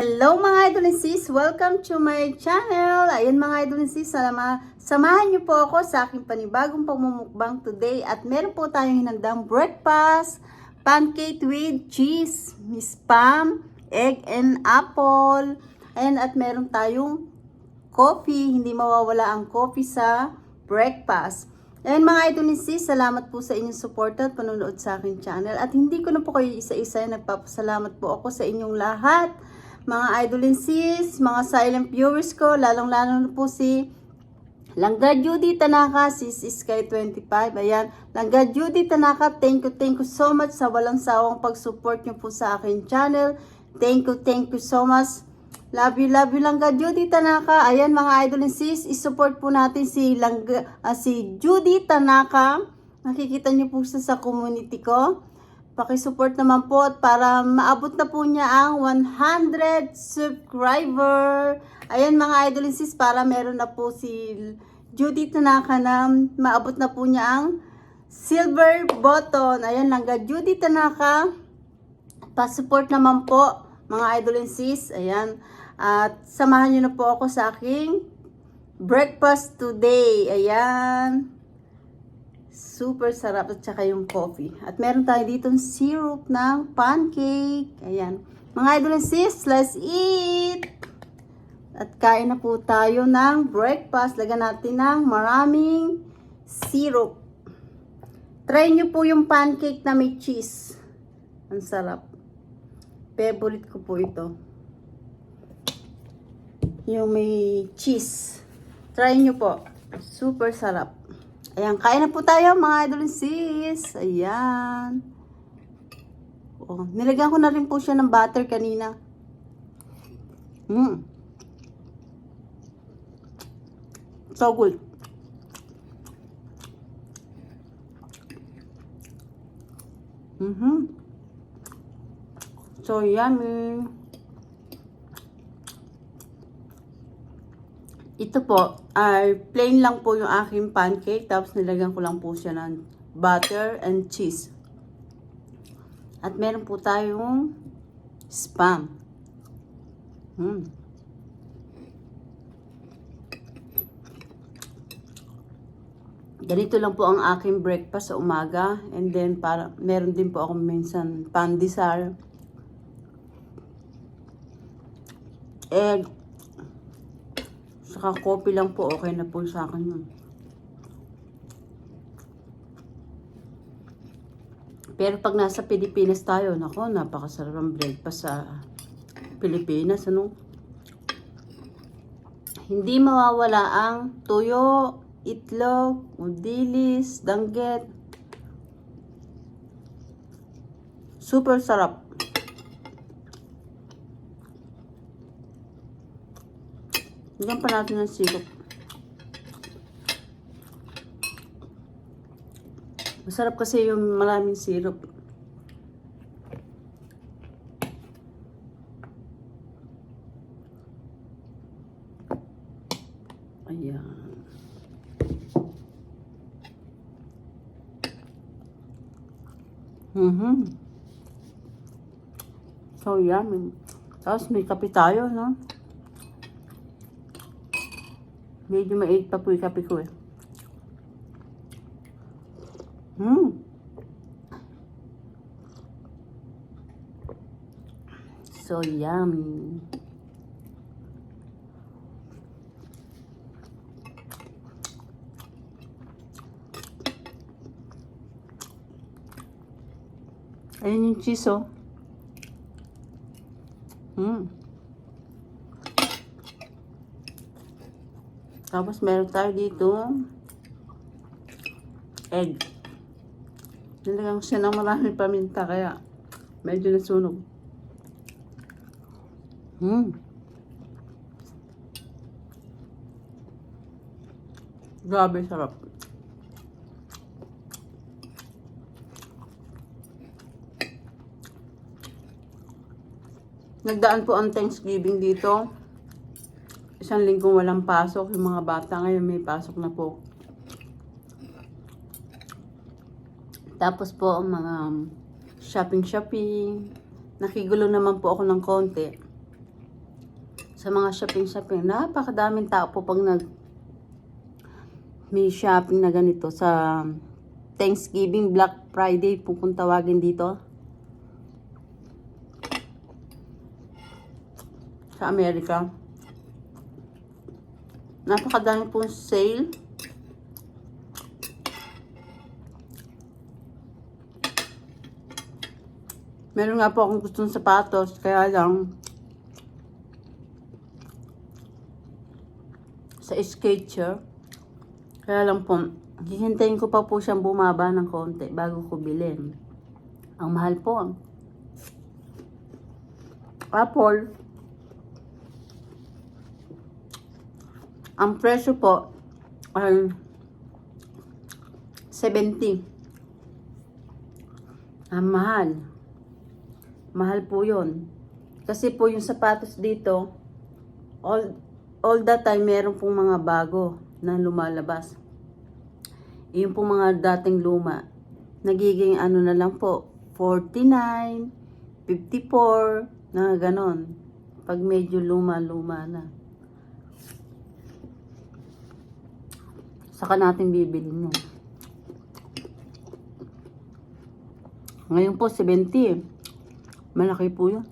Hello mga idol and sis! Welcome to my channel! Ayan mga idol and sis, samahan niyo po ako sa aking panibagong pagmumukbang today at meron po tayong hinandang breakfast, pancake with cheese, spam, egg and apple. Ayan, at meron tayong coffee, hindi mawawala ang coffee sa breakfast. Ayan mga idol and sis, salamat po sa inyong support at panonood sa aking channel. At hindi ko na po kayo isa-isa, nagpapasalamat po ako sa inyong lahat. Mga idol and sis, mga silent viewers ko, lalong-lalo na po si Langga Judy Tanaka, sis Sky 25. Ayan, Langga Judy Tanaka, thank you so much sa walang sawang pag-support nyo po sa akin channel. Thank you so much. Love you Langga Judy Tanaka. Ayan mga idol and sis, isupport po natin si si Judy Tanaka. Nakikita nyo po sa community ko. Pakisupport naman po at para maabot na po niya ang 100 subscriber. Ayan mga idol and sis, para meron na po si Judy Tanaka na maabot na po niya ang silver button. Ayan, Langga Judy Tanaka. Pa-support naman po mga idol and sis. Ayan. At samahan niyo na po ako sa aking breakfast today. Ayan. Super sarap at saka yung coffee. At meron tayo dito syrup ng pancake. Ayan. Mga idol and sis, let's eat! At kain na po tayo ng breakfast. Lagyan natin ng maraming syrup. Try nyo po yung pancake na may cheese. Ang sarap. Favorite ko po ito. Yung may cheese. Try nyo po. Super sarap. Ayan, kain na po tayo mga idol and sis. Ayan. Oh, nilagyan ko na rin po siya ng butter kanina. So good. So yummy. Ito po, ay plain lang po yung aking pancake. Tapos nilagyan ko lang po siya ng butter and cheese. At meron po tayong spam. Ganito lang po ang aking breakfast sa umaga. And then, meron din po ako minsan pandesal. Egg. Saka coffee lang po, okay na po sa akin yun. Pero pag nasa Pilipinas tayo, nako, napakasarap ang breakfast sa Pilipinas, ano? Hindi mawawala ang tuyo, itlog, dilis, danggit. Super sarap. Lagyan pa natin ng syrup. Masarap kasi yung maraming syrup. Ayan. So yummy. Tapos may kape tayo, no? Medyo mait pa po yung kape ko eh. So yummy. Ayun yung cheese oh. Tapos meron tayo dito egg. Nilagyan ko siya ng maraming paminta kaya medyo nasunog. Grabe sarap. Nagdaan po ang Thanksgiving dito. Isang linggong walang pasok. Yung mga bata ngayon may pasok na po. Tapos po mga shopping. Nakigulo naman po ako ng konti. sa mga shopping. Napakadaming tao po pag may shopping na ganito sa Thanksgiving, Black Friday po kung tawagin dito sa Amerika. Napakadami pong sale. Meron nga po akong gustong sapatos, kaya lang sa Skechers. Kaya lang po, hihintayin ko pa po siyang bumaba ng konti bago ko bilhin. Ang mahal po. Apple. Ang presyo po ay 70. Ang mahal. Mahal po yun. Kasi po yung sapatos dito, all the time meron pong mga bago na lumalabas. Yung pong mga dating luma, nagiging ano na lang po, 49, 54, na ganon. Pag medyo luma-luma na. Saka natin bibili nyo. Ngayon po, 70. Malaki po yun.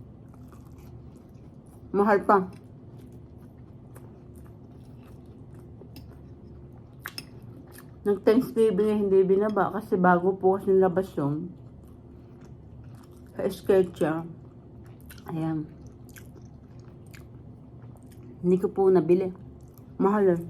Mahal pa. Nag-Thanksgiving hindi binaba kasi bago po kasi nilabas yun. Sa Skechers. Ayan. Hindi ko po nabili. Mahal yun.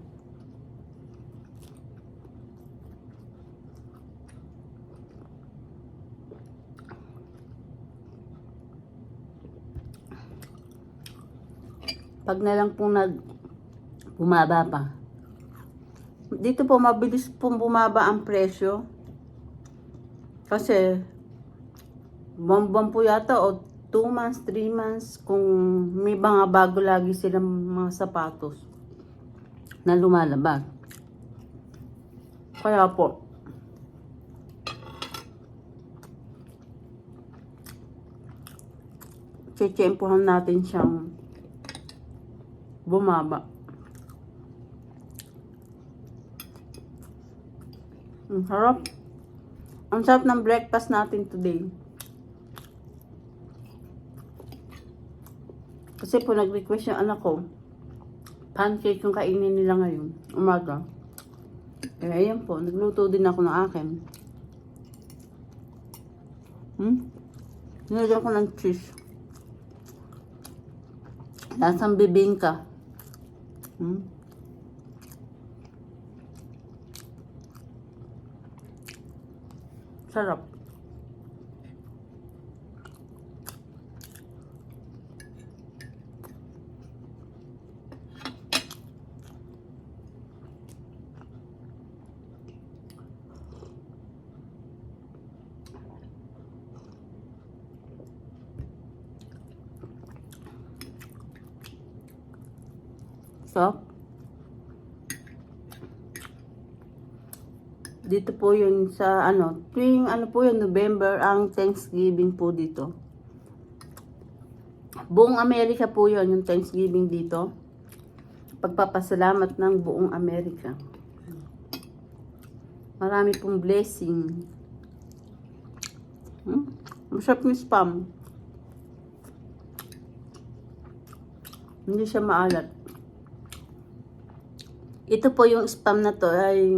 Pag na lang po bumaba pa. Dito po mabilis pong bumaba ang presyo. Kasi buwan po yata o 2 months, 3 months kung may mga bago lagi silang mga sapatos na lumalabas. Kaya po tsetsempohan natin siyang bumaba. Ang sarap. Ang sarap ng breakfast natin today. Kasi po nag-request yung anak ko, pancake yung kainin nila ngayon, umaga. Eh, ayan po, nagluto din ako ng akin. Nilagyan ko ng cheese. Lasang bibingka. Sarap. So, dito po yun sa tuwing po yun, November, ang Thanksgiving po dito. Buong Amerika po yun, yung Thanksgiving dito. Pagpapasalamat ng buong Amerika. Marami pong blessing. Masarap yung spam. Hindi siya maalat. Ito po yung spam na to ay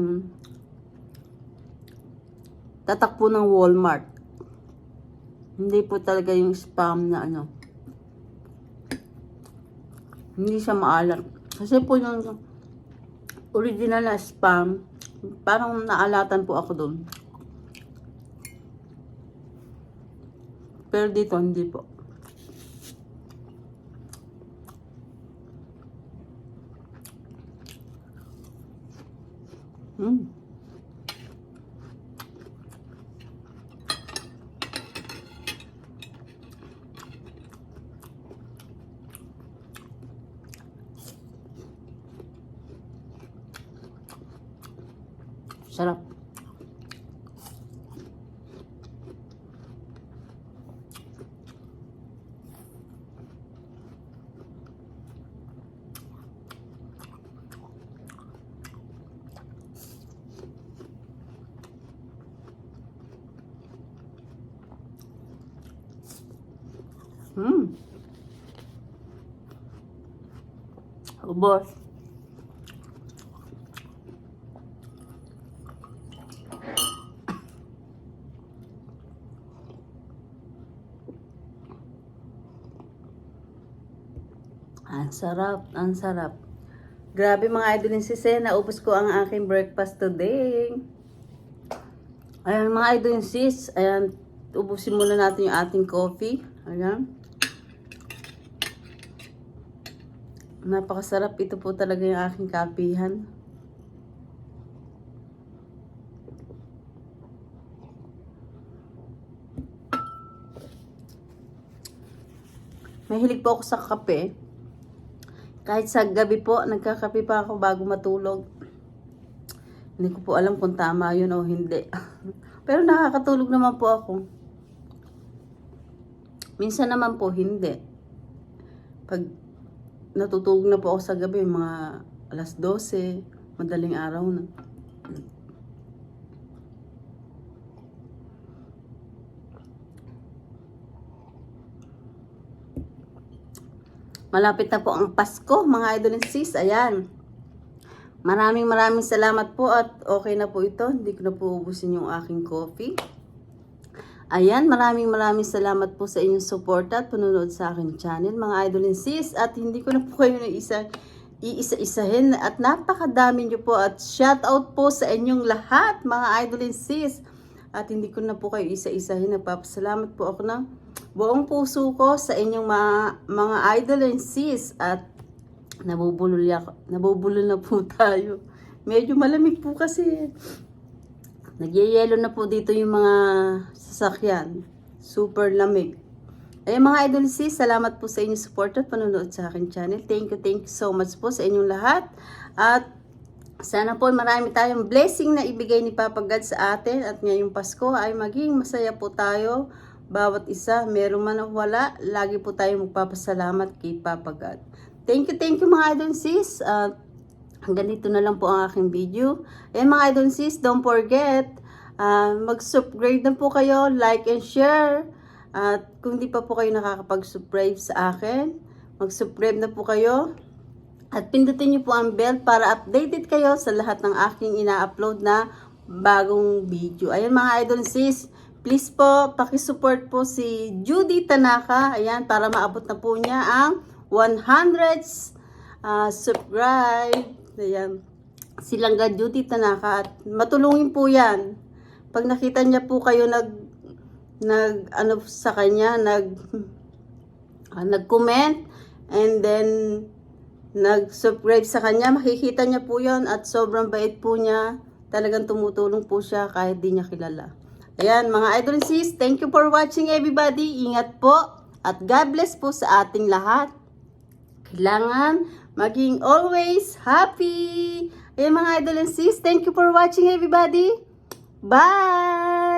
tatakbo ng Walmart. Hindi po talaga yung spam na hindi siya maalat. Kasi po yung original na spam, parang naalatan po ako doon. Pero dito hindi po. Sarap. Ubos. Ang sarap, ang sarap. Grabe mga idol yung sis, naubos ko ang aking breakfast today. Ayan mga idol yung sis, ayan, ubusin muna natin yung ating coffee. Ayan. Napakasarap, ito po talaga yung aking kapihan. Mahilig po ako sa kape. Kahit sa gabi po, nagkakape pa ako bago matulog. Hindi ko po alam kung tama yun o hindi. Pero nakakatulog naman po ako. Minsan naman po, hindi. Pag natutulog na po ako sa gabi, mga alas 12, madaling araw na. Malapit na po ang Pasko, mga idol and sis. Ayan. Maraming salamat po at okay na po ito. Hindi ko na po ubusin yung aking coffee. Ayan, maraming salamat po sa inyong support at panonood sa aking channel, mga idol and sis. At hindi ko na po kayo iisa-isahin at napakadami nyo po at shout out po sa inyong lahat, mga idol and sis. At hindi ko na po kayo isa-isahin. Nagpapasalamat po ako ng buong puso ko sa inyong mga idol and sis. At nabubulol na po tayo. Medyo malamig po kasi. Nagyayelo na po dito yung mga sasakyan. Super lamig. Ayun mga idol and sis, salamat po sa inyong support at panonood sa aking channel. Thank you so much po sa inyong lahat. At sana po marami tayong blessing na ibigay ni Papa God sa atin. At ngayong Pasko ay maging masaya po tayo. Bawat isa, meron man o wala, lagi po tayo magpapasalamat kay Papa God. Thank you mga idol sis. Hanggang dito na lang po ang aking video. Ayan mga idol sis, don't forget, mag-subscribe na po kayo, like and share. At kung di pa po kayo nakakapag-subscribe sa akin, mag-subscribe na po kayo. At pindutin niyo po ang bell para updated kayo sa lahat ng aking ina-upload na bagong video. Ayan mga idol sis, please po, pakisupport po si Judy Tanaka. Ayan, para maabot na po niya ang 100 subscribe. Ayan, Silangga Judy Tanaka. At matulungin po yan. Pag nakita niya po kayo ano sa kanya, nag-comment and then nag-subscribe sa kanya, makikita niya po yon at sobrang bait po niya. Talagang tumutulong po siya kahit di niya kilala. Ayan, mga idol sis, thank you for watching everybody. Ingat po at God bless po sa ating lahat. Kailangan maging always happy. Ayan mga idol sis, thank you for watching everybody. Bye!